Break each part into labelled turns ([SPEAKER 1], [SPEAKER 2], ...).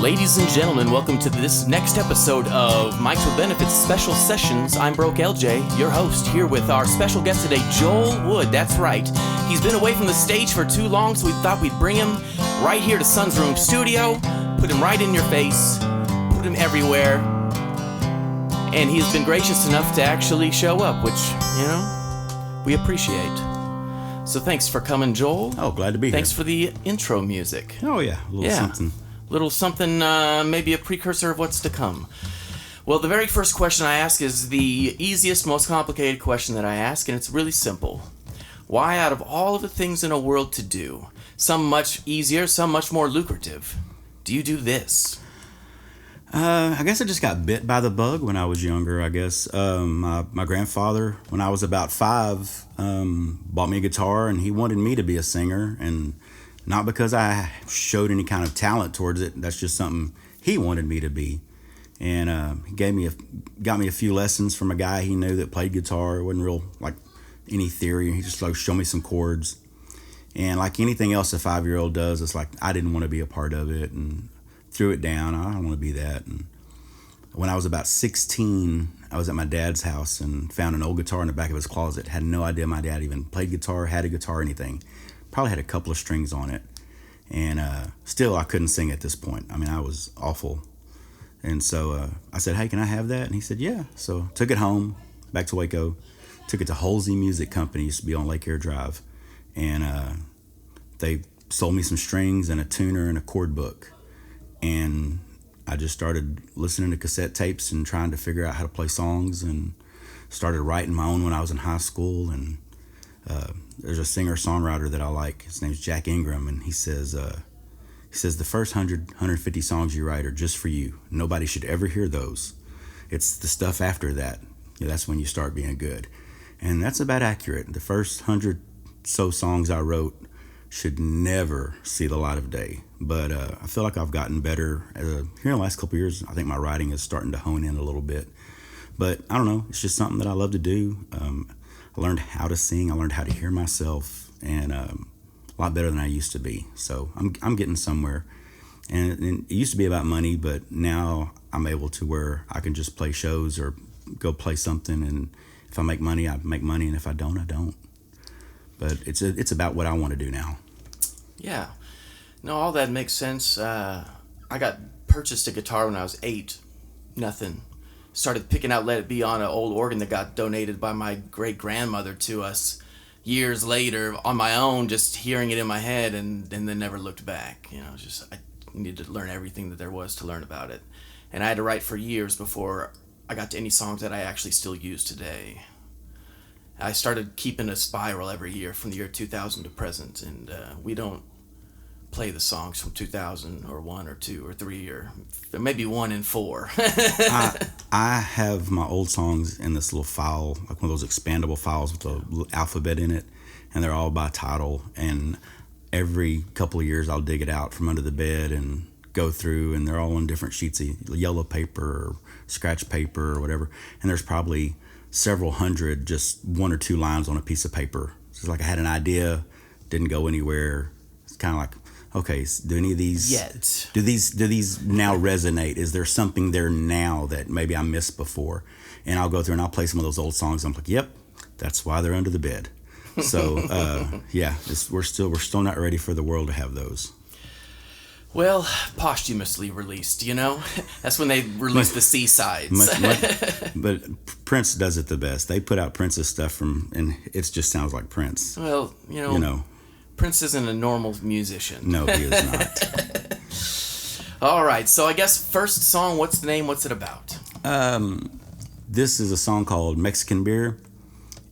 [SPEAKER 1] Ladies and gentlemen, welcome to this next episode of Mics with Benefits Special Sessions. I'm Broke LJ, your host, here with our special guest today, Joel Wood. That's right. He's been away from the stage for too long, so we thought we'd bring him right here to Sun's Room Studio, put him right in your face, put him everywhere. And he's been gracious enough to actually show up, which, we appreciate. So thanks for coming, Joel.
[SPEAKER 2] Oh, glad to be here.
[SPEAKER 1] Thanks for the intro music.
[SPEAKER 2] Oh, yeah. A little something.
[SPEAKER 1] Little something, maybe a precursor of what's to come. Well, the very first question I ask is the easiest, most complicated question that I ask, and it's really simple. Why, out of all of the things in a world to do, some much easier, some much more lucrative, do you do this?
[SPEAKER 2] I guess I just got bit by the bug when I was younger, I guess. My grandfather, when I was about 5, bought me a guitar, and he wanted me to be a singer, and not because I showed any kind of talent towards it. That's just something he wanted me to be. And he got me a few lessons from a guy he knew that played guitar. It wasn't real like any theory. He just showed me some chords. And like anything else a 5-year-old does, it's like I didn't want to be a part of it and threw it down. I don't want to be that. And when I was about 16, I was at my dad's house and found an old guitar in the back of his closet. Had no idea my dad even played guitar, had a guitar, anything. Probably had a couple of strings on it, and still I couldn't sing at this point. I mean, I was awful. And so I said, hey, can I have that? And he said, yeah. So took it home, back to Waco, took it to Halsey Music Company, used to be on Lake Air Drive, and they sold me some strings and a tuner and a chord book. And I just started listening to cassette tapes and trying to figure out how to play songs, and started writing my own when I was in high school. And there's a singer-songwriter that I like. His name's Jack Ingram, and he says the first 150 songs you write are just for you. Nobody should ever hear those. It's the stuff after that. That's when you start being good. And that's about accurate. The first 100 so songs I wrote should never see the light of day. But I feel like I've gotten better. Here in the last couple of years, I think my writing is starting to hone in a little bit. But I don't know. It's just something that I love to do. I learned how to sing. I learned how to hear myself, and a lot better than I used to be. So I'm getting somewhere. And it used to be about money, but now I'm able to where I can just play shows or go play something. And if I make money, I make money, and if I don't, I don't. But it's about what I want to do now.
[SPEAKER 1] Yeah. No, all that makes sense. I purchased a guitar when I was 8. Nothing. Started picking out Let It Be on an old organ that got donated by my great-grandmother to us years later on my own, just hearing it in my head, and then never looked back. I needed to learn everything that there was to learn about it. And I had to write for years before I got to any songs that I actually still use today. I started keeping a spiral every year from the year 2000 to present, and we don't play the songs from 2000 or 1 or 2 or 3 or maybe 1 and 4.
[SPEAKER 2] I have my old songs in this little file, like one of those expandable files with the alphabet in it, and they're all by title. And every couple of years I'll dig it out from under the bed and go through, and they're all on different sheets of yellow paper or scratch paper or whatever. And there's probably several hundred, just 1 or 2 lines on a piece of paper. It's like I had an idea, didn't go anywhere. It's kind of like, okay, do any of these do these now resonate? Is there something there now that maybe I missed before? And I'll go through and I'll play some of those old songs. I'm like, yep, that's why they're under the bed. So we're still not ready for the world to have those.
[SPEAKER 1] Well, posthumously released, That's when they release the C-sides.
[SPEAKER 2] But Prince does it the best. They put out Prince's stuff and it just sounds like Prince.
[SPEAKER 1] Well, Prince isn't a normal musician.
[SPEAKER 2] No, he is not.
[SPEAKER 1] All right, so I guess first song, what's the name? What's it about?
[SPEAKER 2] This is a song called Mexican Beer,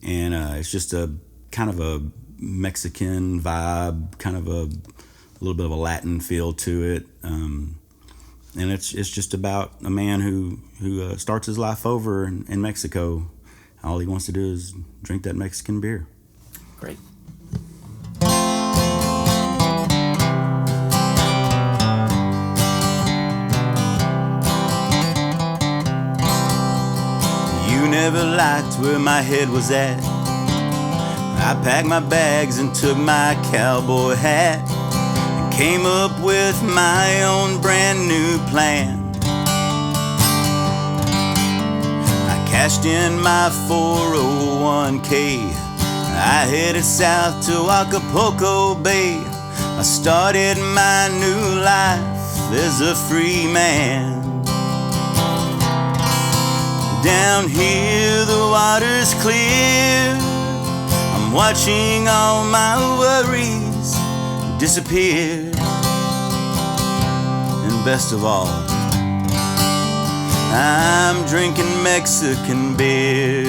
[SPEAKER 2] and it's just a kind of a Mexican vibe, kind of a little bit of a Latin feel to it, and it's just about a man who starts his life over in Mexico. All he wants to do is drink that Mexican beer.
[SPEAKER 1] Great.
[SPEAKER 2] You never liked where my head was at. I packed my bags and took my cowboy hat. came up with my own brand new plan. I cashed in my 401k. I headed south to Acapulco Bay. I started my new life as a free man. Down here the water's clear. I'm watching all my worries disappear. And best of all, I'm drinking Mexican beer.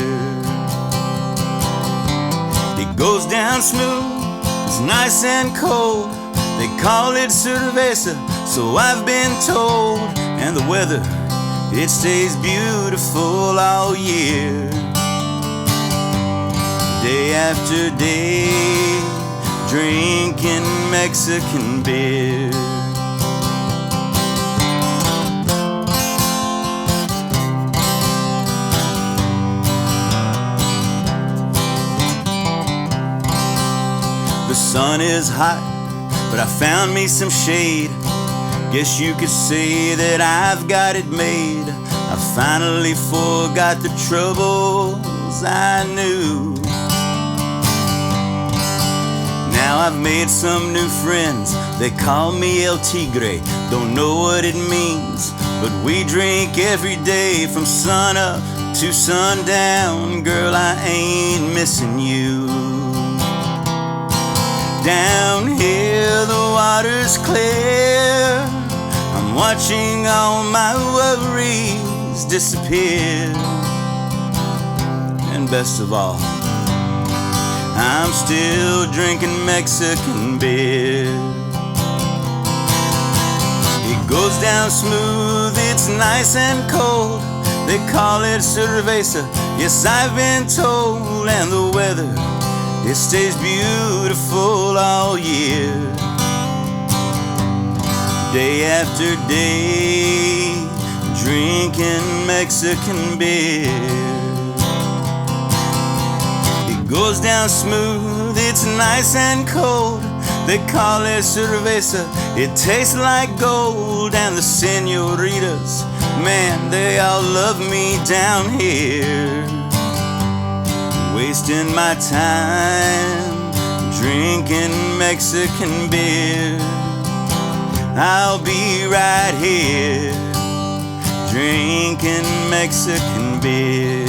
[SPEAKER 2] It goes down smooth, it's nice and cold. They call it cerveza, so I've been told. And the weather, it stays beautiful all year. Day after day, drinking Mexican beer. The sun is hot, but I found me some shade. Guess you could say that I've got it made. I finally forgot the troubles I knew. Now I've made some new friends. They call me El Tigre. Don't know what it means, but we drink every day from sun up to sundown. Girl, I ain't missing you. Down here the water's clear. I'm watching all my worries disappear. And best of all, I'm still drinking Mexican beer. It goes down smooth, it's nice and cold. They call it cerveza, yes I've been told. And the weather, it stays beautiful all year. Day after day, drinking Mexican beer. It goes down smooth, it's nice and cold. They call it cerveza, it tastes like gold. And the senoritas, man, they all love me down here. Wasting my time drinking Mexican beer. I'll be right here drinking Mexican beer.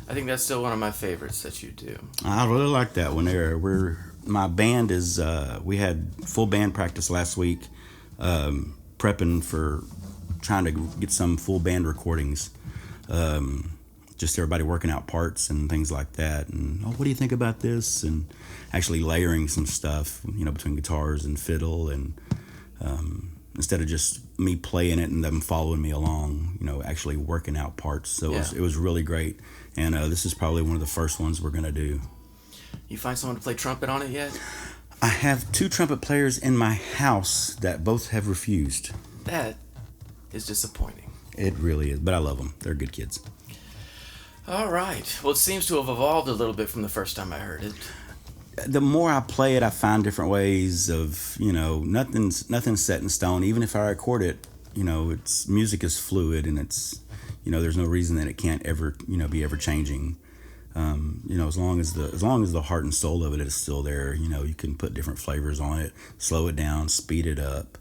[SPEAKER 1] I think that's still one of my favorites that you do.
[SPEAKER 2] I really like that one there. My band is, we had full band practice last week, prepping for trying to get some full band recordings. Just everybody working out parts and things like that. And, what do you think about this? And actually layering some stuff, between guitars and fiddle. And instead of just me playing it and them following me along, actually working out parts. So it was really great. And this is probably one of the first ones we're going to do.
[SPEAKER 1] You find someone to play trumpet on it yet?
[SPEAKER 2] I have 2 trumpet players in my house that both have refused.
[SPEAKER 1] That is disappointing.
[SPEAKER 2] It really is, but I love them. They're good kids.
[SPEAKER 1] All right. Well, it seems to have evolved a little bit from the first time I heard it.
[SPEAKER 2] The more I play it, I find different ways of, nothing's set in stone. Even if I record it, it's music is fluid, and it's, there's no reason that it can't ever, be ever changing. As long as the heart and soul of it is still there, you can put different flavors on it, slow it down, speed it up.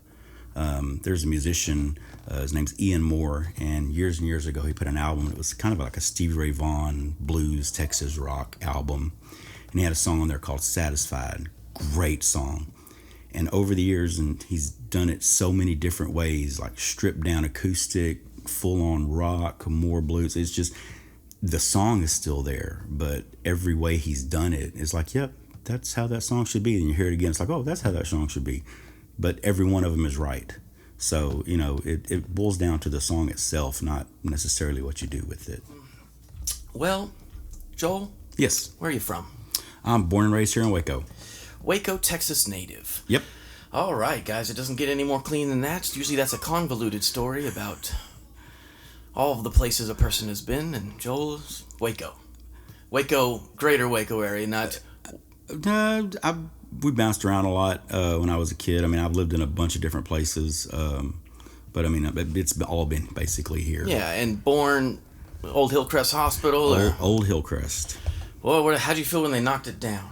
[SPEAKER 2] There's a musician, his name's Ian Moore, and years ago he put an album. It was kind of like a Stevie Ray Vaughan blues Texas rock album, and he had a song on there called Satisfied. Great song. And over the years, and he's done it so many different ways, like stripped down acoustic, full on rock, more blues. It's just, the song is still there, but every way he's done it is like, yep, that's how that song should be. And you hear it again, it's like, oh, that's how that song should be. But every one of them is right. So, it boils down to the song itself, not necessarily what you do with it.
[SPEAKER 1] Well, Joel?
[SPEAKER 2] Yes.
[SPEAKER 1] Where are you from?
[SPEAKER 2] I'm born and raised here in Waco.
[SPEAKER 1] Waco, Texas native.
[SPEAKER 2] Yep.
[SPEAKER 1] All right, guys. It doesn't get any more clean than that. Usually that's a convoluted story about all of the places a person has been, and Joel's Waco, greater Waco area, not...
[SPEAKER 2] We bounced around a lot when I was a kid. I mean, I've lived in a bunch of different places, but I mean, it's all been basically here.
[SPEAKER 1] Yeah, and born Old Hillcrest Hospital?
[SPEAKER 2] Old Hillcrest.
[SPEAKER 1] Well, how'd you feel when they knocked it down?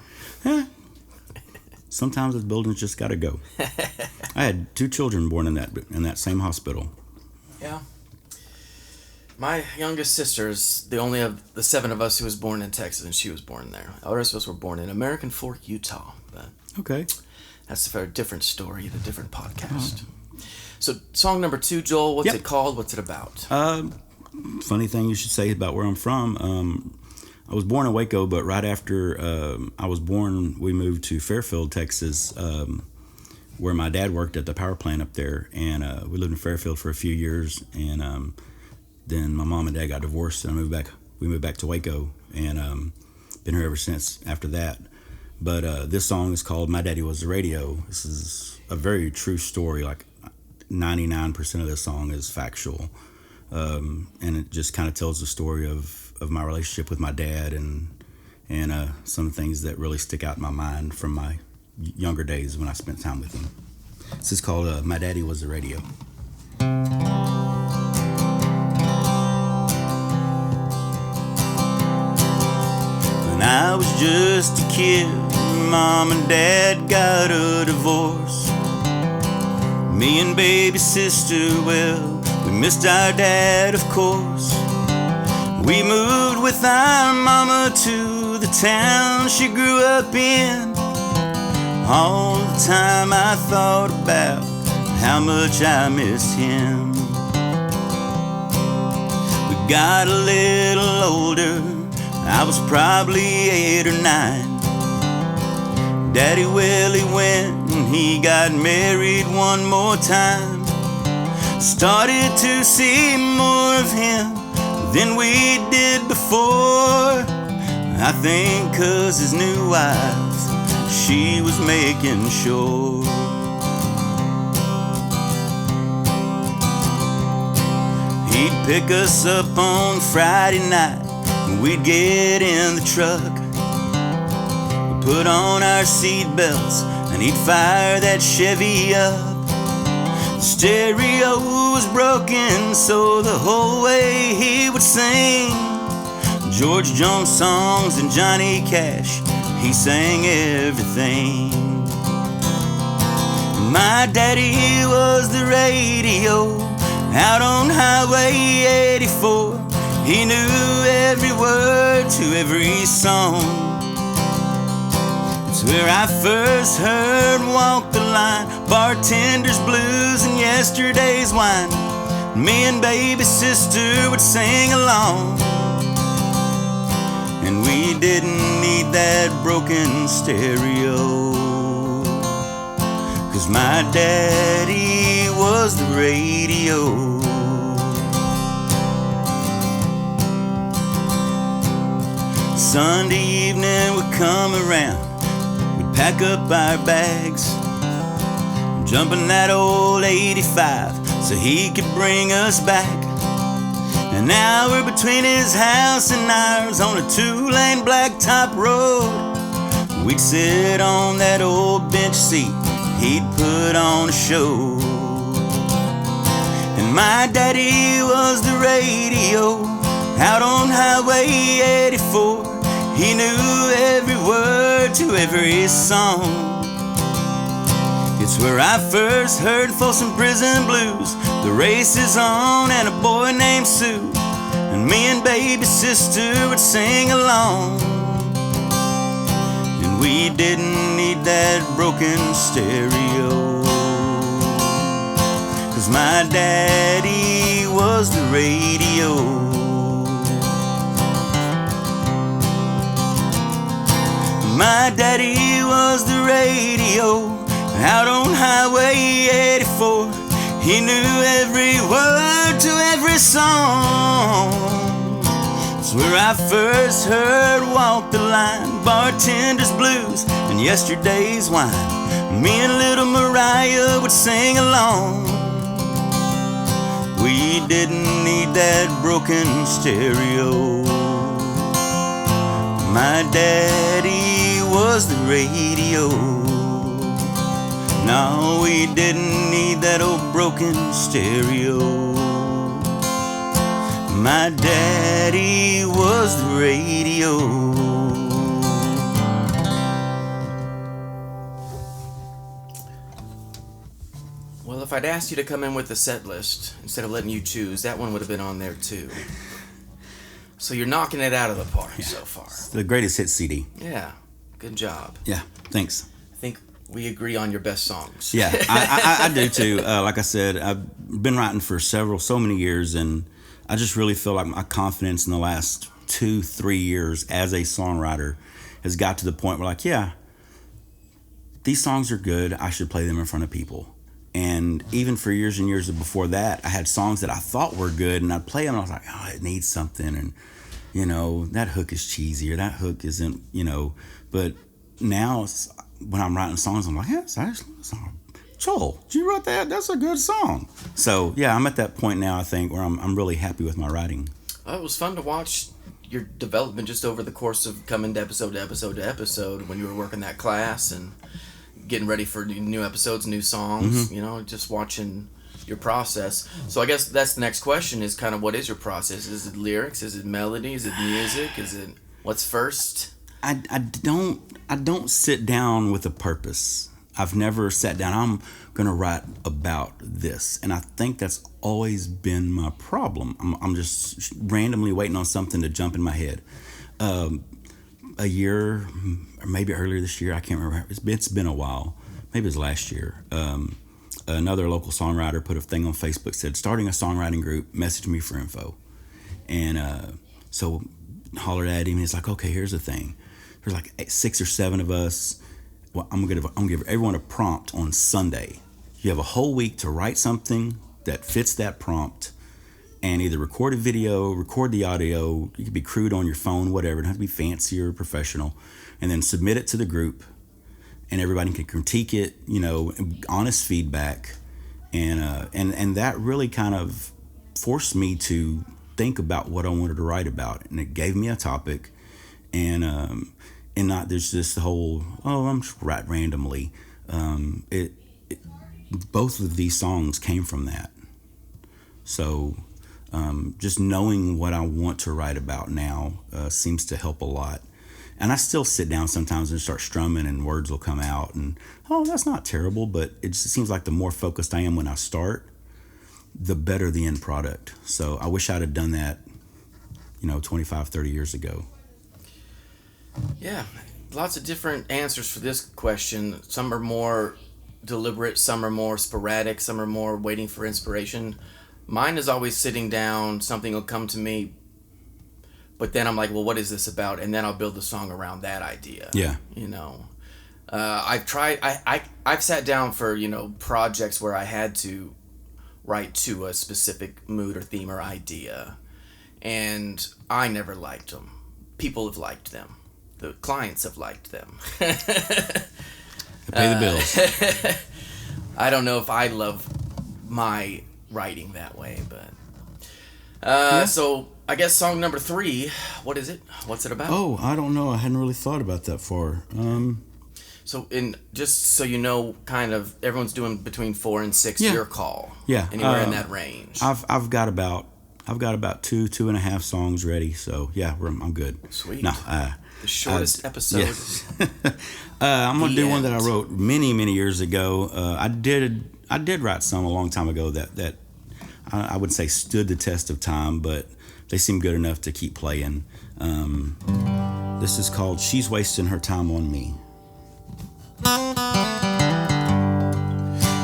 [SPEAKER 2] Sometimes the buildings just got to go. I had 2 children born in that same hospital.
[SPEAKER 1] Yeah. My youngest sister is the only of the 7 of us who was born in Texas, and she was born there. The rest of us were born in American Fork, Utah. But
[SPEAKER 2] okay.
[SPEAKER 1] That's for a different story and a different podcast. So, song number 2, Joel, what's it called? What's it about?
[SPEAKER 2] Funny thing you should say about where I'm from. I was born in Waco, but right after I was born, we moved to Fairfield, Texas, where my dad worked at the power plant up there. And we lived in Fairfield for a few years. And then my mom and dad got divorced, and we moved back to Waco, and been here ever since after that. But this song is called My Daddy Was the Radio. This is a very true story. Like 99% of this song is factual. And it just kind of tells the story of my relationship with my dad and some things that really stick out in my mind from my younger days when I spent time with him. This is called My Daddy Was the Radio. When I was just a kid, Mom and Dad got a divorce. Me and baby sister, well, we missed our dad, of course. We moved with our mama to the town she grew up in. All the time I thought about how much I missed him. We got a little older, I was probably 8 or 9. Daddy, well, he went and he got married one more time. Started to see more of him than we did before. I think 'cause his new wife, she was making sure. He'd pick us up on Friday night, and we'd get in the truck. We'd put on our seat belts, and he'd fire that Chevy up. The stereo was broken, so the whole way he would sing George Jones songs and Johnny Cash. He sang everything. My daddy was the radio out on Highway 84. He knew every word to every song. It's where I first heard Walk the Line, Bartender's Blues, and Yesterday's Wine. Me and baby sister would sing along, and we didn't need that broken stereo, 'cause my daddy was the radio. Sunday evening would come around, we'd pack up our bags, jump in that old 85 so he could bring us back. An hour between his house and ours on a 2-lane blacktop road. We'd sit on that old bench seat, he'd put on a show. And my daddy was the radio out on Highway 84. He knew every word to every song. It's where I first heard Folsom Prison Blues, The Race Is On, and a boy named Sue. And me and baby sister would sing along, and we didn't need that broken stereo, 'cause my daddy was the radio. My daddy was the radio out on Highway 84. He knew every word to every song. It's where I first heard Walk the Line, Bartender's Blues, and Yesterday's Wine. Me and little Mariah would sing along We didn't need that broken stereo. My daddy was the radio. No, we didn't need that old broken stereo. My daddy was the radio.
[SPEAKER 1] Well, if I'd asked you to come in with a set list instead of letting you choose, that one would have been on there too. So you're knocking it out of the park so far.
[SPEAKER 2] It's the greatest hit CD.
[SPEAKER 1] Yeah, good job.
[SPEAKER 2] Yeah, thanks.
[SPEAKER 1] I think we agree on your best songs.
[SPEAKER 2] Yeah, I do too. Like I said, I've been writing for so many years, and I just really feel like my confidence in the last 2-3 years as a songwriter has got to the point where, like, yeah, these songs are good. I should play them in front of people. And even for years and years before that, I had songs that I thought were good, and I'd play them, and I was like, oh, it needs something, and that hook is cheesy, or that hook isn't, But now, when I'm writing songs, I'm like, yes, Joel, you wrote that? That's a good song. So, yeah, I'm at that point now, I think, where I'm really happy with my writing.
[SPEAKER 1] It was fun to watch your development just over the course of coming to episode when you were working that class and getting ready for new episodes, new songs, just watching your process. So I guess that's the next question is kind of, what is your process? Is it lyrics? Is it melody? Is it music? Is it what's first?
[SPEAKER 2] I don't sit down with a purpose. I've never sat down, I'm going to write about this. And I think that's always been my problem. I'm just randomly waiting on something to jump in my head. A year, or maybe earlier this year, I can't remember. It's been a while. Maybe it was last year. Another local songwriter put a thing on Facebook, said, starting a songwriting group, message me for info. And so hollered at him, and he's like, okay, here's the thing. There's like 6 or 7 of us. Well, I'm gonna give everyone a prompt on Sunday. You have a whole week to write something that fits that prompt, and either record a video, record the audio. You could be crude on your phone, whatever. It doesn't have to be fancy or professional, and then submit it to the group, and everybody can critique it. Honest feedback, and that really kind of forced me to think about what I wanted to write about, and it gave me a topic, and not there's this whole I'm just write randomly. Both of these songs came from that. So just knowing what I want to write about now seems to help a lot. And I still sit down sometimes and start strumming, and words will come out, and that's not terrible, but it just seems like the more focused I am when I start, the better the end product. So I wish I'd have done that 25, 30 years ago.
[SPEAKER 1] Yeah, lots of different answers for this question. Some are more deliberate, some are more sporadic, some are more waiting for inspiration. Mine is always sitting down, something will come to me, but then I'm like, well, what is this about? And then I'll build the song around that idea.
[SPEAKER 2] Yeah.
[SPEAKER 1] I've sat down for, projects where I had to write to a specific mood or theme or idea, and I never liked them. People have liked them. The clients have liked them.
[SPEAKER 2] Pay the bills.
[SPEAKER 1] I don't know if I love my writing that way, but so I guess song number 3. What is it? What's it about?
[SPEAKER 2] Oh, I don't know. I hadn't really thought about that far.
[SPEAKER 1] So just so you know, kind of everyone's doing between 4 and 6. Your call.
[SPEAKER 2] Yeah,
[SPEAKER 1] anywhere in that range.
[SPEAKER 2] I've got about 2.5 songs ready. So yeah, I'm good.
[SPEAKER 1] Sweet.
[SPEAKER 2] No,
[SPEAKER 1] the shortest episode.
[SPEAKER 2] Yes. I'm gonna do one that I wrote many years ago. I did write some a long time ago that I would say stood the test of time, but they seem good enough to keep playing. This is called "She's Wasting Her Time on Me."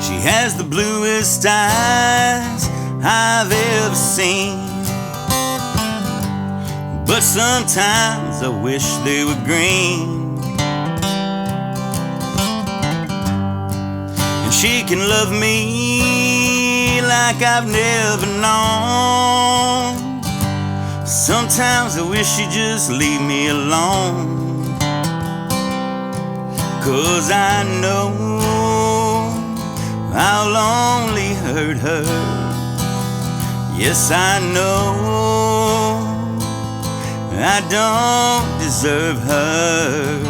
[SPEAKER 2] She has the bluest eyes I've ever seen, but sometimes I wish they were green. And she can love me like I've never known. Sometimes I wish she'd just leave me alone, 'cause I know I'll only hurt her Yes, I know I don't deserve her.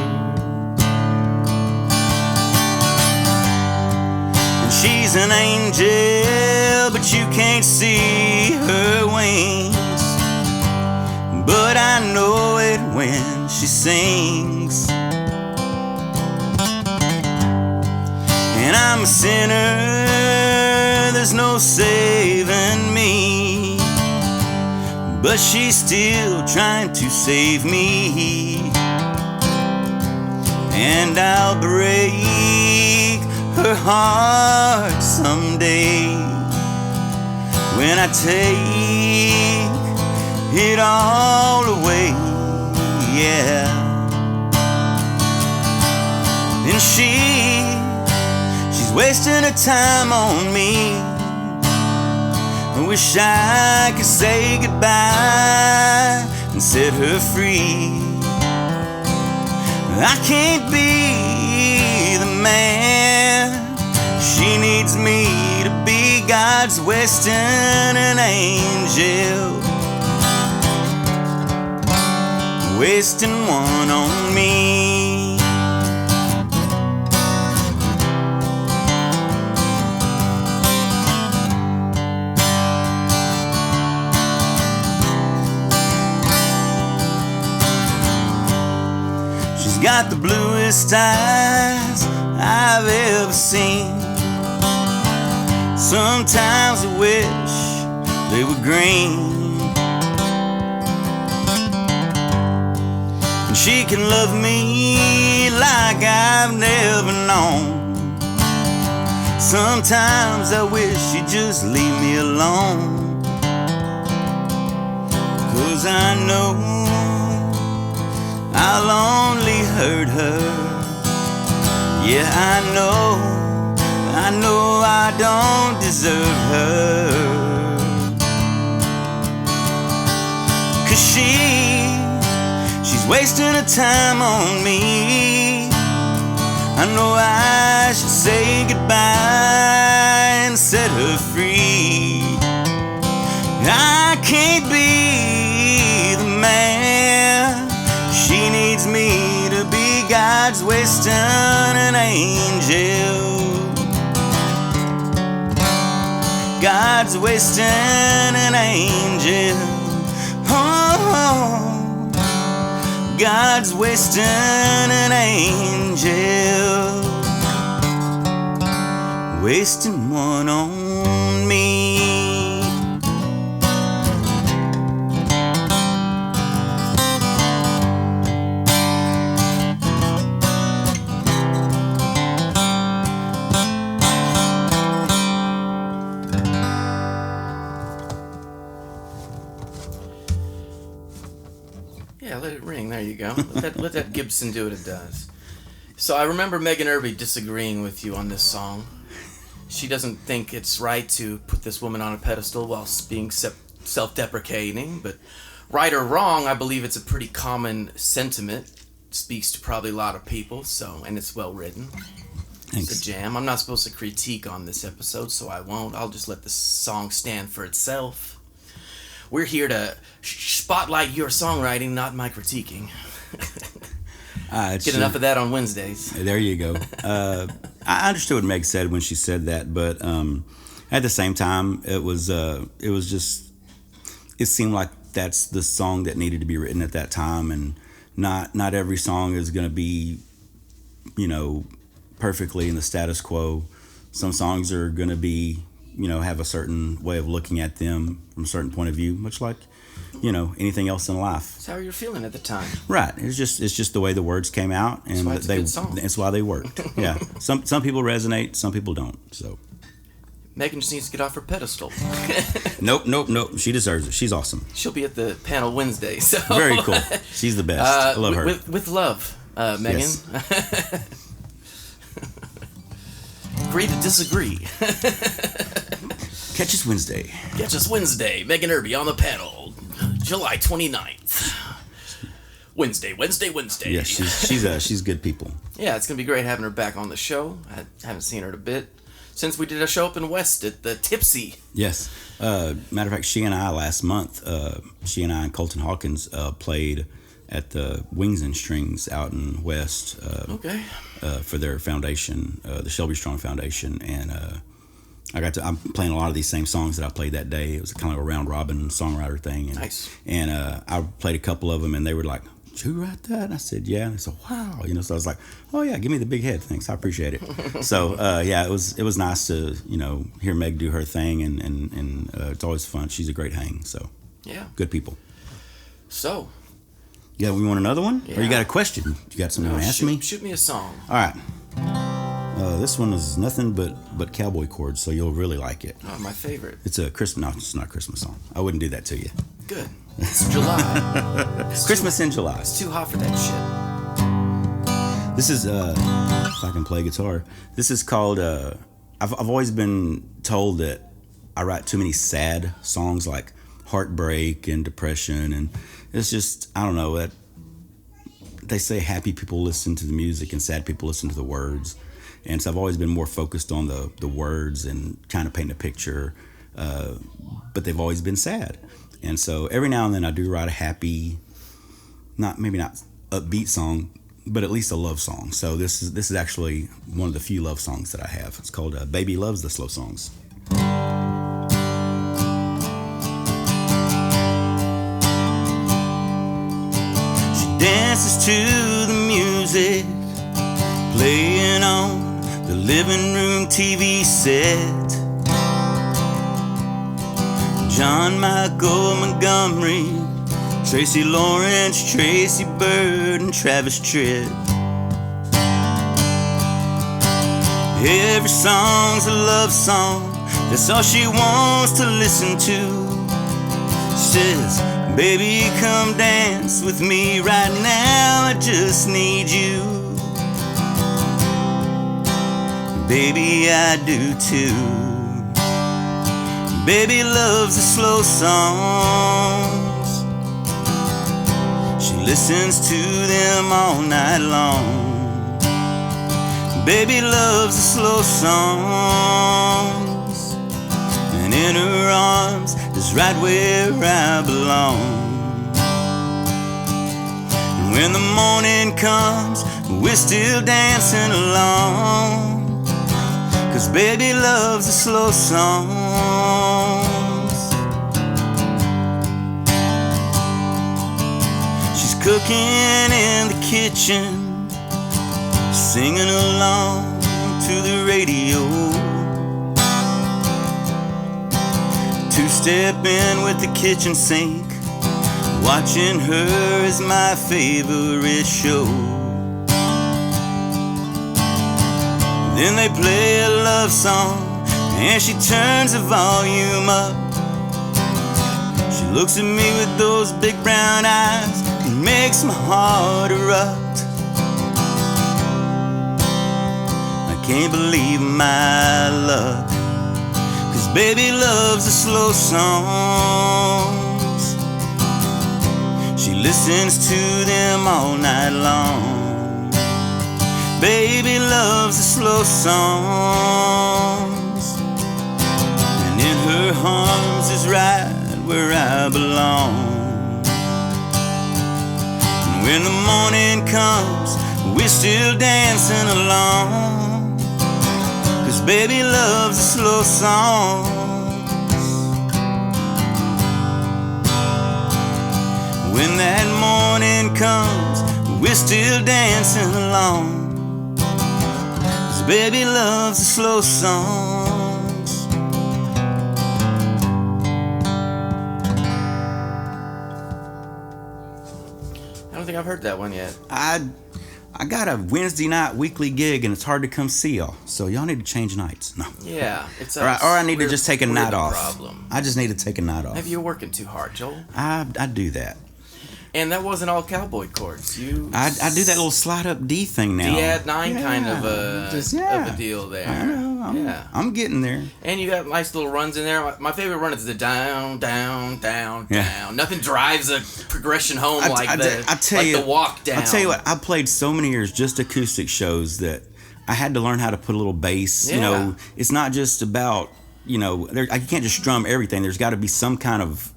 [SPEAKER 2] And she's an angel, but you can't see her wings. But I know it when she sings. And I'm a sinner, there's no saving me, but she's still trying to save me. And I'll break her heart someday when I take it all away, yeah. And she's wasting her time on me. I wish I could say goodbye and set her free. I can't be the man she needs me to be. God's wasting an angel, wasting one on me. She's got the bluest eyes I've ever seen. Sometimes I wish they were green. And she can love me like I've never known. Sometimes I wish she'd just leave me alone. 'Cause I know I'll only hurt her. Yeah, I know I don't deserve her. 'Cause she's wasting her time on me. I know I should say goodbye and set her free. I can't be the man she needs me to be. God's wasting an angel. God's wasting an angel. Oh, God's wasting an angel, wasting one on me.
[SPEAKER 1] Yeah, let it ring. There you go. Let that Gibson do what it does. So I remember Megan Irby disagreeing with you on this song. She doesn't think it's right to put this woman on a pedestal while being self-deprecating. But right or wrong, I believe it's a pretty common sentiment. It speaks to probably a lot of people. And it's well written.
[SPEAKER 2] Thanks.
[SPEAKER 1] It's a jam. I'm not supposed to critique on this episode, so I won't. I'll just let the song stand for itself. We're here to spotlight your songwriting, not my critiquing. Get enough of that on Wednesdays.
[SPEAKER 2] There you go. I understood what Meg said when she said that, but at the same time, it seemed like that's the song that needed to be written at that time, and not every song is going to be, perfectly in the status quo. Some songs are going to be, have a certain way of looking at them from a certain point of view, much like, anything else in life.
[SPEAKER 1] That's how you're feeling at the time.
[SPEAKER 2] Right. It's just the way the words came out, and that's why they worked. Yeah. Some people resonate, some people don't. So
[SPEAKER 1] Megan just needs to get off her pedestal.
[SPEAKER 2] Nope. She deserves it. She's awesome.
[SPEAKER 1] She'll be at the panel Wednesday. So
[SPEAKER 2] very cool. She's the best. I love her.
[SPEAKER 1] With love, Megan.
[SPEAKER 2] Yes.
[SPEAKER 1] Agree to disagree.
[SPEAKER 2] Catch us Wednesday.
[SPEAKER 1] Megan Irby on the panel, July 29th. Wednesday.
[SPEAKER 2] Yeah, she's good people.
[SPEAKER 1] Yeah, it's gonna be great having her back on the show. I haven't seen her in a bit. since we did a show up in West at the Tipsy.
[SPEAKER 2] Yes. Matter of fact, she and I last month, she and I and Colton Hawkins played at the Wings and Strings out in West.
[SPEAKER 1] Okay.
[SPEAKER 2] For their foundation, the Shelby Strong Foundation, and I'm playing a lot of these same songs that I played that day. It was kind of a round robin songwriter thing. And,
[SPEAKER 1] nice.
[SPEAKER 2] And I played a couple of them, and they were like, "Did you write that?" And I said, "Yeah." And they said, "Wow," So I was like, "Oh yeah, give me the big head, thanks, I appreciate it." So yeah, it was nice to hear Meg do her thing, and it's always fun. She's a great hang. So
[SPEAKER 1] yeah,
[SPEAKER 2] good people.
[SPEAKER 1] So.
[SPEAKER 2] Yeah, we want another one?
[SPEAKER 1] Yeah.
[SPEAKER 2] Or you got a question? You got something to ask me?
[SPEAKER 1] Shoot me a song.
[SPEAKER 2] All right. This one is nothing but cowboy chords, so you'll really like it.
[SPEAKER 1] Oh, my favorite.
[SPEAKER 2] It's a Christmas. No, it's not a Christmas song. I wouldn't do that to you.
[SPEAKER 1] Good. It's July.
[SPEAKER 2] Christmas in July.
[SPEAKER 1] It's too hot for that shit.
[SPEAKER 2] This is if I can play guitar. This is called. I've always been told that I write too many sad songs, like heartbreak and depression, and it's just, I don't know, that they say happy people listen to the music and sad people listen to the words. And so I've always been more focused on the words and trying to paint a picture, but they've always been sad. And so every now and then I do write a happy, maybe not upbeat song, but at least a love song. So this is actually one of the few love songs that I have. It's called Baby Loves the Slow Songs. Dances to the music playing on the living room TV set. John Michael Montgomery, Tracy Lawrence, Tracy Bird, and Travis Tritt. Every song's a love song, that's all she wants to listen to. Says, "Baby, come dance with me right now, I just need you." Baby, I do too. Baby loves the slow songs. She listens to them all night long. Baby loves the slow songs, and in her arms is right where I belong. And when the morning comes, we're still dancing along, 'cause baby loves the slow songs. She's cooking in the kitchen, singing along to the radio. Two-stepping with the kitchen sink, watching her is my favorite show. Then they play a love song, and she turns the volume up. She looks at me with those big brown eyes, it makes my heart erupt. I can't believe my luck, 'cause baby loves the slow songs. She listens to them all night long. Baby loves the slow songs, and in her arms is right where I belong. And when the morning comes, we're still dancing along, 'cause baby loves the slow songs. When that morning comes, we're still dancing along, baby loves the slow songs.
[SPEAKER 1] I don't think I've heard that one yet.
[SPEAKER 2] I got a Wednesday night weekly gig, and it's hard to come see y'all. So y'all need to change nights. No.
[SPEAKER 1] Yeah, it's
[SPEAKER 2] or I need to just take a night off.
[SPEAKER 1] Problem.
[SPEAKER 2] I just need to take a night off.
[SPEAKER 1] Maybe you're working too hard, Joel.
[SPEAKER 2] I do that.
[SPEAKER 1] And that wasn't all cowboy chords.
[SPEAKER 2] I do that little slide up D thing now.
[SPEAKER 1] D-add-9 kind of a deal there.
[SPEAKER 2] I know. I'm getting there.
[SPEAKER 1] And you got nice little runs in there. My favorite run is the down, down, down, down. Nothing drives a progression home like the walk down.
[SPEAKER 2] I'll tell you what, I played so many years just acoustic shows that I had to learn how to put a little bass.
[SPEAKER 1] Yeah.
[SPEAKER 2] It's not just about, I can't just strum everything. There's got to be some kind of,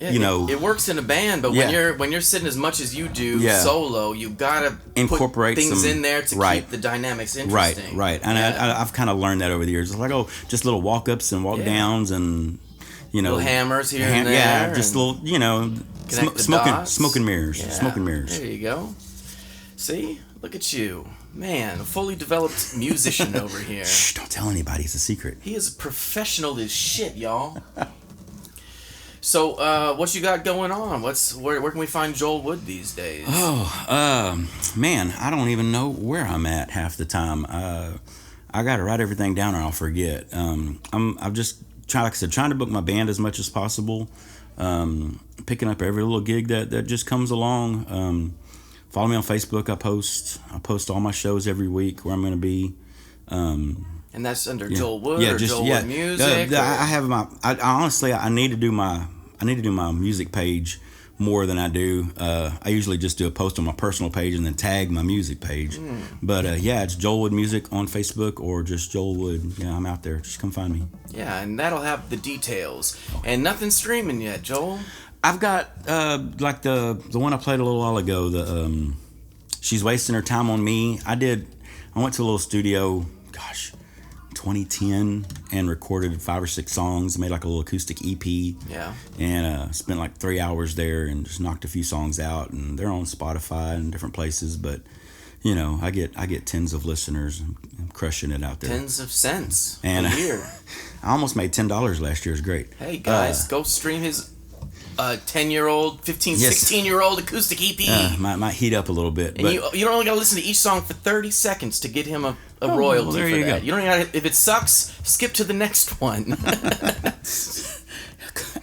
[SPEAKER 1] it works in a band, but when you're sitting as much as you do solo, you gotta
[SPEAKER 2] incorporate
[SPEAKER 1] put things
[SPEAKER 2] some,
[SPEAKER 1] in there to keep the dynamics interesting.
[SPEAKER 2] Right. And I've kind of learned that over the years. It's like, just little walk ups and walk downs and little
[SPEAKER 1] hammers here and there.
[SPEAKER 2] Yeah, just little, smoke and mirrors.
[SPEAKER 1] Yeah,
[SPEAKER 2] Smoke and mirrors.
[SPEAKER 1] There you go. See, look at you, man, a fully developed musician over here.
[SPEAKER 2] Shh! Don't tell anybody. It's a secret.
[SPEAKER 1] He is professional as shit, y'all. So, what you got going on? Where can we find Joel Wood these days?
[SPEAKER 2] Man, I don't even know where I'm at half the time. I got to write everything down or I'll forget. I'm just trying to book my band as much as possible. Picking up every little gig that just comes along. Follow me on Facebook. I post all my shows every week where I'm going to be.
[SPEAKER 1] And that's under Joel Wood or Joel Wood Music?
[SPEAKER 2] I have honestly, I need to do my music page more than I do. I usually just do a post on my personal page and then tag my music page. But it's Joel Wood Music on Facebook or just Joel Wood. Yeah, I'm out there. Just come find me.
[SPEAKER 1] Yeah, and that'll have the details. And nothing's streaming yet, Joel?
[SPEAKER 2] I've got like the one I played a little while ago. The She's Wasting Her Time on Me. I went to a little studio. 2010 and recorded 5 or 6 songs, made like a little acoustic EP.
[SPEAKER 1] Yeah. And
[SPEAKER 2] spent like 3 hours there and just knocked a few songs out, and they're on Spotify and different places. But I get tens of listeners. I'm crushing it out there.
[SPEAKER 1] Tens of cents
[SPEAKER 2] and
[SPEAKER 1] a year.
[SPEAKER 2] I almost made $10 last year. It was great.
[SPEAKER 1] Hey guys, go stream his 10-year-old, 15, 16-year-old acoustic EP.
[SPEAKER 2] Might heat up a little bit.
[SPEAKER 1] And
[SPEAKER 2] but
[SPEAKER 1] you don't only got to listen to each song for 30 seconds to get him a royalty
[SPEAKER 2] well, there
[SPEAKER 1] for
[SPEAKER 2] you
[SPEAKER 1] that.
[SPEAKER 2] go.
[SPEAKER 1] You don't even gotta, if it sucks, skip to the next one.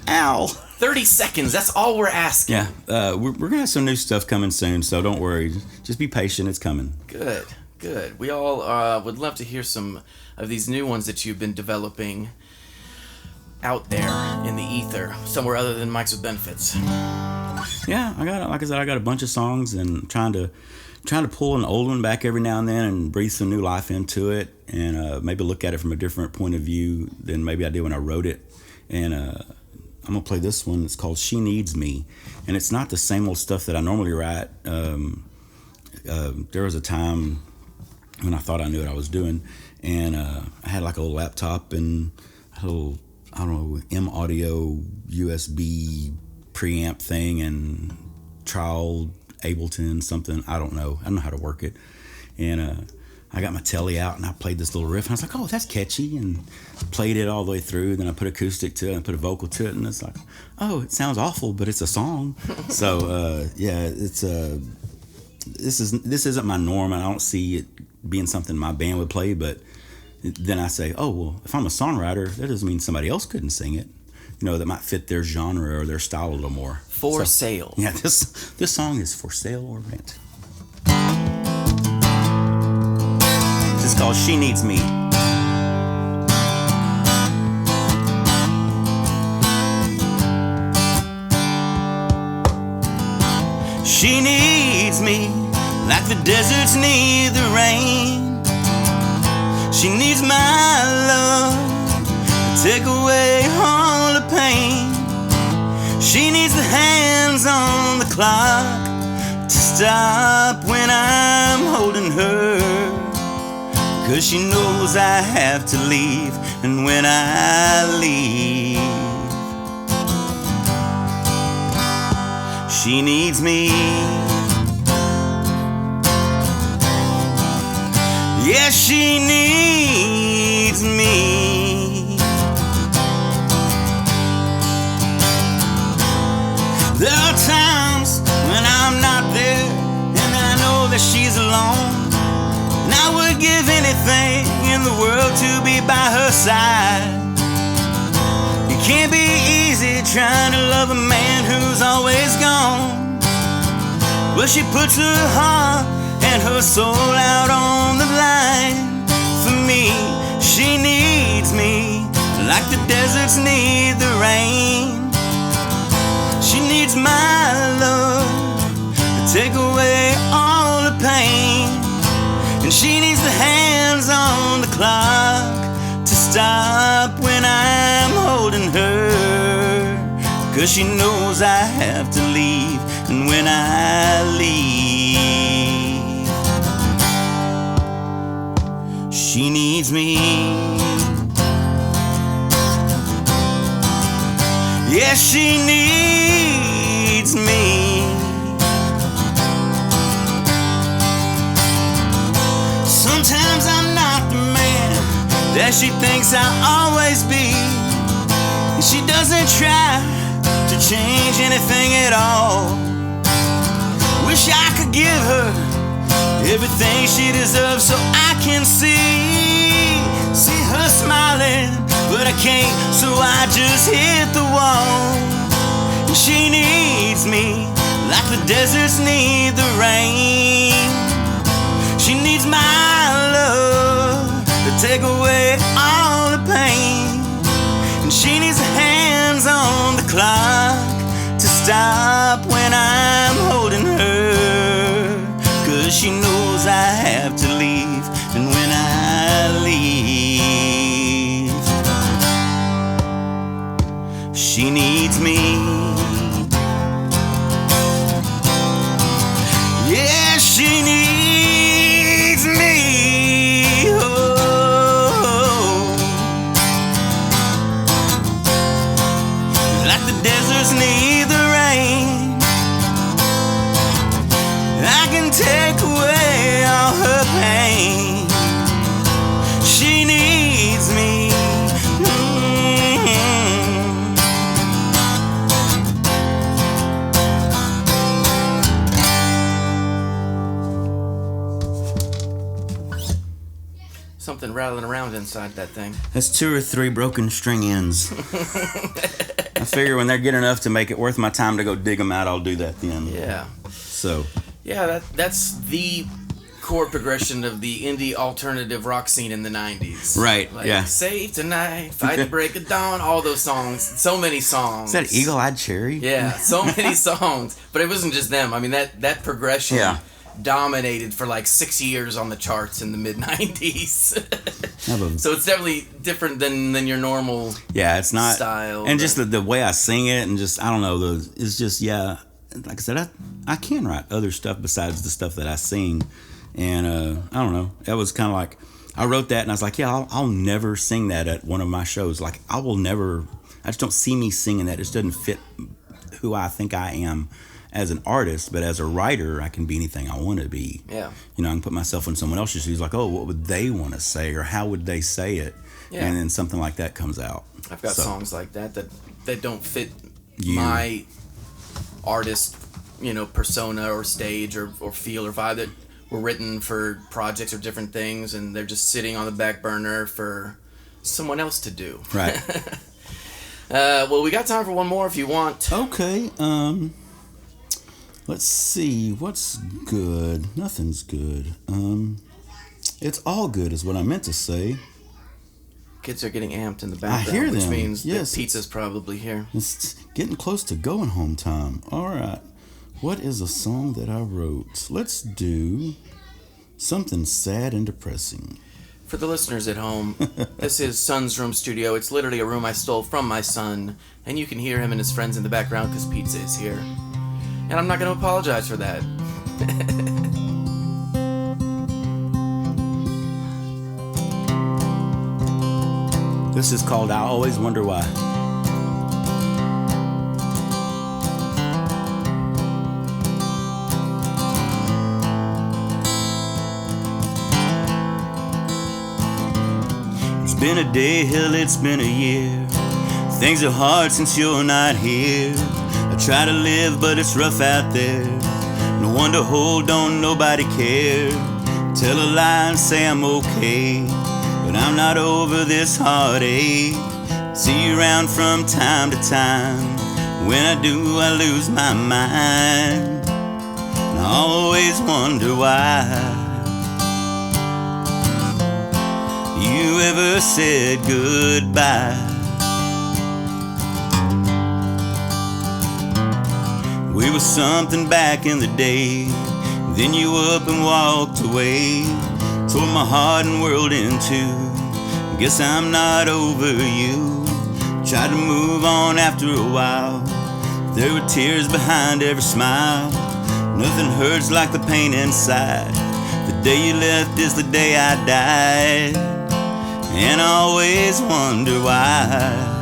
[SPEAKER 2] Ow.
[SPEAKER 1] 30 seconds, that's all we're asking.
[SPEAKER 2] Yeah, we're going to have some new stuff coming soon, so don't worry. Just be patient, it's coming.
[SPEAKER 1] Good. We all would love to hear some of these new ones that you've been developing out there in the ether, somewhere other than Mics with Benefits.
[SPEAKER 2] Yeah, I got a bunch of songs and trying to pull an old one back every now and then and breathe some new life into it, and maybe look at it from a different point of view than maybe I did when I wrote it. And I'm gonna play this one. It's called She Needs Me, and it's not the same old stuff that I normally write. There was a time when I thought I knew what I was doing, and I had like a little laptop and a little, I don't know, M Audio USB preamp thing and trial Ableton something. I don't know how to work it. And I got my telly out and I played this little riff and I was like, oh, that's catchy, and played it all the way through. Then I put acoustic to it and put a vocal to it, and it's like, oh, it sounds awful, but it's a song. So it's this isn't my norm, and I don't see it being something my band would play. But then I say, oh well, if I'm a songwriter, that doesn't mean somebody else couldn't sing it. That might fit their genre or their style a little more.
[SPEAKER 1] For sale.
[SPEAKER 2] Yeah, this song is for sale or rent. This is called She Needs Me. She needs me like the deserts need the rain. She needs my love to take away all the pain. She needs the hands on the clock to stop when I'm holding her, 'cause she knows I have to leave, and when I leave, she needs me. Yes, she needs me. There are times when I'm not there, and I know that she's alone, and I would give anything in the world to be by her side. It can't be easy trying to love a man who's always gone, but she puts her heart and her soul out on the line for me. She needs me like the deserts need the rain. She needs my love to take away all the pain, and she needs the hand clock to stop when I'm holding her, 'cause she knows I have to leave, and when I leave, she needs me. Yeah, she needs me. Sometimes I'm not the man that she thinks I'll always be, and she doesn't try to change anything at all. Wish I could give her everything she deserves so I can see her smiling, but I can't, so I just hit the wall. And she needs me like the deserts need the rain. She needs my love to take away all the pain, and she needs hands on the clock to stop when I'm holding her, 'cause she knows I have to leave, and when I leave, she needs me. Yeah, she needs me. Oh, like the deserts need the rain. I can take away all her pain. She needs me.
[SPEAKER 1] Something rattling around inside that thing.
[SPEAKER 2] That's 2 or 3 broken string ends. I figure when they're good enough to make it worth my time to go dig them out, I'll do that then.
[SPEAKER 1] Yeah.
[SPEAKER 2] So.
[SPEAKER 1] Yeah, that's the chord progression of the indie alternative rock scene in the 90s.
[SPEAKER 2] Right,
[SPEAKER 1] like,
[SPEAKER 2] yeah.
[SPEAKER 1] Save Tonight, Fight the Break of Dawn, all those songs. So many songs.
[SPEAKER 2] Is that Eagle-Eyed Cherry?
[SPEAKER 1] Yeah, so many songs. But it wasn't just them. I mean, that progression dominated for like 6 years on the charts in the mid-90s. So it's definitely different than your normal
[SPEAKER 2] it's not
[SPEAKER 1] style.
[SPEAKER 2] And just the way I sing it, and just, I don't know, it's just, like I said, I can write other stuff besides the stuff that I sing. And I don't know, that was kind of like, I wrote that and I was like, I'll never sing that at one of my shows. Like, I just don't see me singing that. It just doesn't fit who I think I am as an artist. But as a writer, I can be anything I want to be.
[SPEAKER 1] Yeah.
[SPEAKER 2] You know, I can put myself in someone else's shoes, like, oh, what would they want to say, or how would they say it? Yeah. And then something like that comes out.
[SPEAKER 1] I've got songs like that don't fit my artist, persona or stage or feel or vibe, that were written for projects or different things, and they're just sitting on the back burner for someone else to do.
[SPEAKER 2] Right.
[SPEAKER 1] Well, we got time for one more if you want.
[SPEAKER 2] Okay. Let's see. What's good? Nothing's good. It's all good is what I meant to say.
[SPEAKER 1] Kids are getting amped in the background,
[SPEAKER 2] I hear
[SPEAKER 1] which
[SPEAKER 2] them.
[SPEAKER 1] means
[SPEAKER 2] Yes.
[SPEAKER 1] that pizza's probably here.
[SPEAKER 2] It's getting close to going home time. All right. What is a song that I wrote? Let's do something sad and depressing.
[SPEAKER 1] For the listeners at home, this is Son's Room Studio. It's literally a room I stole from my son, and you can hear him and his friends in the background because pizza is here. And I'm not going to apologize for that.
[SPEAKER 2] This is called I Always Wonder Why. It's been a day, hell, it's been a year. Things are hard since you're not here. I try to live, but it's rough out there. No one to hold, don't nobody care. Tell a lie and say I'm okay, but I'm not over this heartache. See you around from time to time. When I do, I lose my mind, and I always wonder why you ever said goodbye. We were something back in the day, then you up and walked away. tore my heart and world in two. Guess I'm not over you. Tried to move on after a while. There were tears behind every smile. Nothing hurts like the pain inside. The day you left is the day I died. And I always wonder why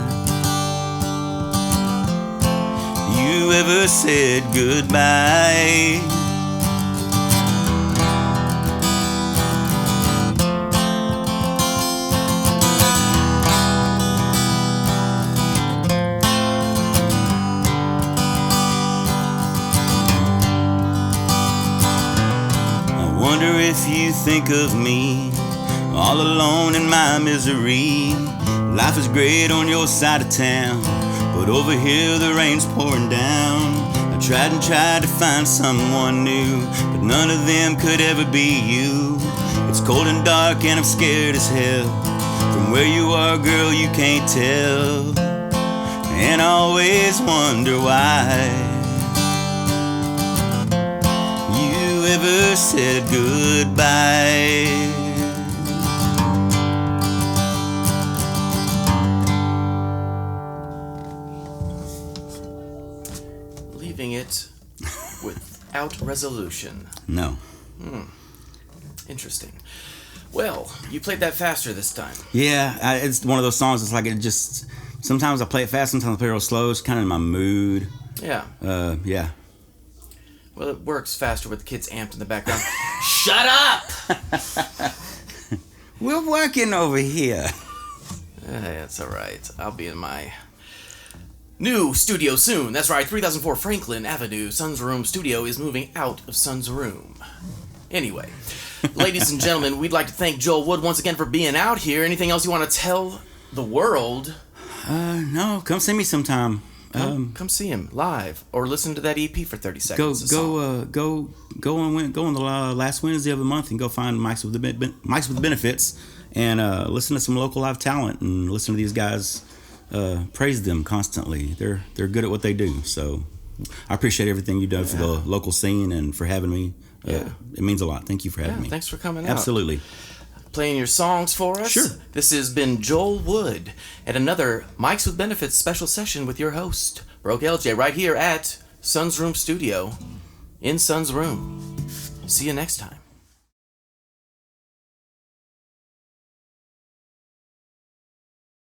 [SPEAKER 2] you ever said goodbye. Wonder if you think of me, all alone in my misery. Life is great on your side of town, but over here the rain's pouring down. I tried and tried to find someone new, but none of them could ever be you. It's cold and dark and I'm scared as hell. From where you are, girl, you can't tell. And I always wonder why ever said goodbye.
[SPEAKER 1] Leaving it without resolution.
[SPEAKER 2] No.
[SPEAKER 1] Interesting. Well, you played that faster this time.
[SPEAKER 2] Yeah, it's one of those songs. It's like it just. Sometimes I play it fast. Sometimes I play it real slow. It's kind of in my mood.
[SPEAKER 1] Yeah.
[SPEAKER 2] Yeah.
[SPEAKER 1] Well, it works faster with the kids amped in the background. Shut up!
[SPEAKER 2] We're working over here.
[SPEAKER 1] That's all right. I'll be in my new studio soon. That's right, 3004 Franklin Avenue. Sun's Room Studio is moving out of Sun's Room. Anyway, ladies and gentlemen, we'd like to thank Joel Wood once again for being out here. Anything else you want to tell the world?
[SPEAKER 2] No, come see me sometime.
[SPEAKER 1] Come see him live or listen to that EP for 30 seconds.
[SPEAKER 2] Go on the last Wednesday of the month and go find Mics with Benefits and listen to some local live talent and listen to these guys praise them constantly. They're good at what they do. So I appreciate everything you've done for the local scene and for having me. It means a lot. Thank you for having me.
[SPEAKER 1] Thanks for coming out.
[SPEAKER 2] Absolutely.
[SPEAKER 1] Playing your songs for us.
[SPEAKER 2] Sure.
[SPEAKER 1] This has been Joel Wood at another Mics with Benefits special session with your host, Broke LJ, right here at Sun's Room Studio in Sun's Room. See you next time.